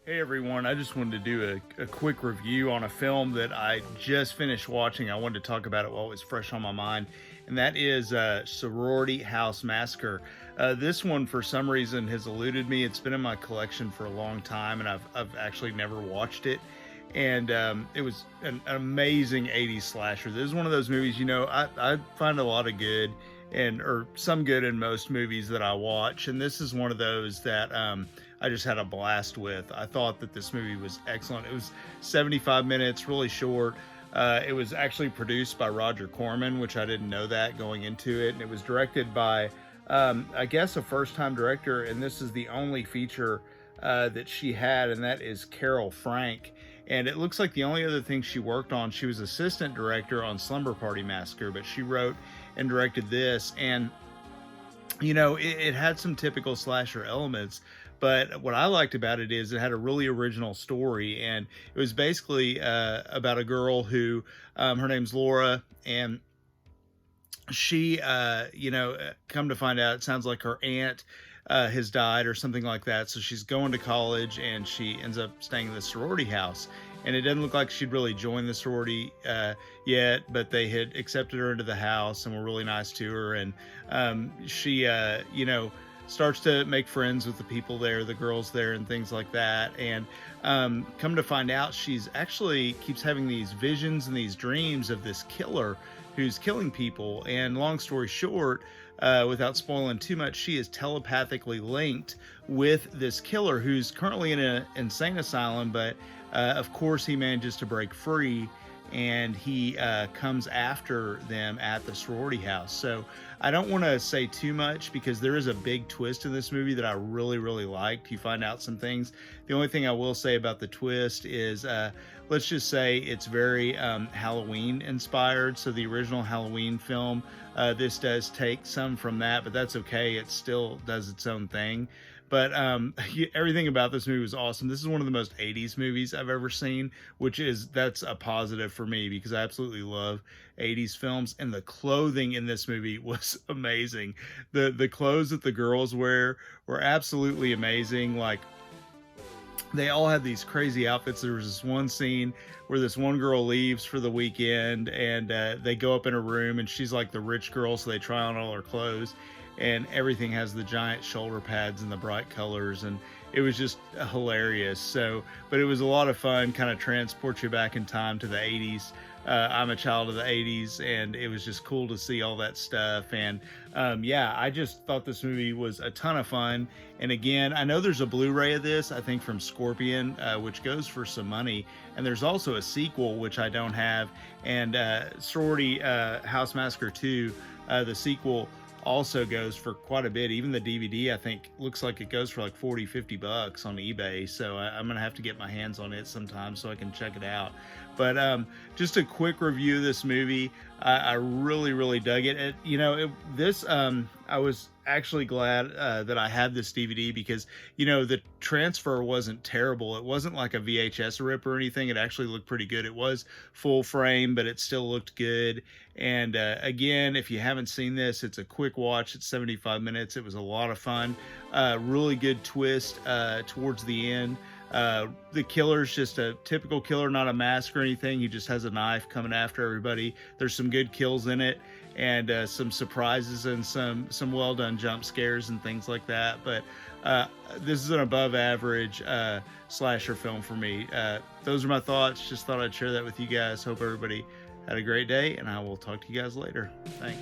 Hey everyone, I just wanted to do a quick review on a film that I just finished watching. I wanted to talk about it while it was fresh on my mind, and that is Sorority House Massacre. This one, for some reason, has eluded me. It's been in my collection for a long time, and I've actually never watched it. And it was an amazing 80s slasher. This is one of those movies, I find a lot of good or some good in most movies that I watch, and this is one of those that I just had a blast with. I thought that this movie was excellent. It was 75 minutes, really short. It was actually produced by Roger Corman, which I didn't know that going into it, and it was directed by, I guess, a first-time director, and this is the only feature that she had, and that is Carol Frank. And it looks like the only other thing she worked on, she was assistant director on Slumber Party Massacre, but she wrote and directed this. And, it had some typical slasher elements, but what I liked about it is it had a really original story. And it was basically about a girl who, her name's Laura, and she, come to find out, it sounds like her aunt has died or something like that. So she's going to college and she ends up staying in the sorority house. And it doesn't look like she'd really joined the sorority yet, but they had accepted her into the house and were really nice to her. And she, starts to make friends with the people there, the girls there, and things like that. And come to find out, she's actually keeps having these visions and these dreams of this killer who's killing people. And long story short, without spoiling too much, she is telepathically linked with this killer who's currently in an insane asylum, but of course he manages to break free, and he comes after them at the sorority house. So I don't want to say too much because there is a big twist in this movie that I really, really liked. You find out some things. The only thing I will say about the twist is, let's just say it's very Halloween inspired. So the original Halloween film, this does take some from that, but that's okay. It still does its own thing. But everything about this movie was awesome. This is one of the most 80s movies I've ever seen, that's a positive for me because I absolutely love 80s films. And the clothing in this movie was amazing. The clothes that the girls wear were absolutely amazing. Like, they all had these crazy outfits. There was this one scene where this one girl leaves for the weekend, and they go up in a room, and she's like the rich girl, so they try on all her clothes, and everything has the giant shoulder pads and the bright colors, and it was just hilarious. So, but it was a lot of fun, kind of transports you back in time to the 80s. I'm a child of the 80s, and it was just cool to see all that stuff. And I just thought this movie was a ton of fun. And again, I know there's a Blu-ray of this, I think from Scorpion, which goes for some money. And there's also a sequel, which I don't have. And Sorority House Massacre 2, the sequel, also goes for quite a bit. Even the DVD, I think, looks like it goes for like 40-50 bucks on eBay. So I'm gonna have to get my hands on it sometime so I can check it out. But just a quick review of this movie. I really, really dug it. I was actually glad that I had this DVD because, the transfer wasn't terrible. It wasn't like a VHS rip or anything. It actually looked pretty good. It was full frame, but it still looked good. And again, if you haven't seen this, it's a quick watch. It's 75 minutes. It was a lot of fun. Really good twist towards the end. The killer's just a typical killer, not a mask or anything. He just has a knife coming after everybody. There's some good kills in it, and some surprises and some well done jump scares and things like that. But this is an above average slasher film for me. Those are my thoughts. Just thought I'd share that with you guys. Hope everybody had a great day, and I will talk to you guys later. Thanks.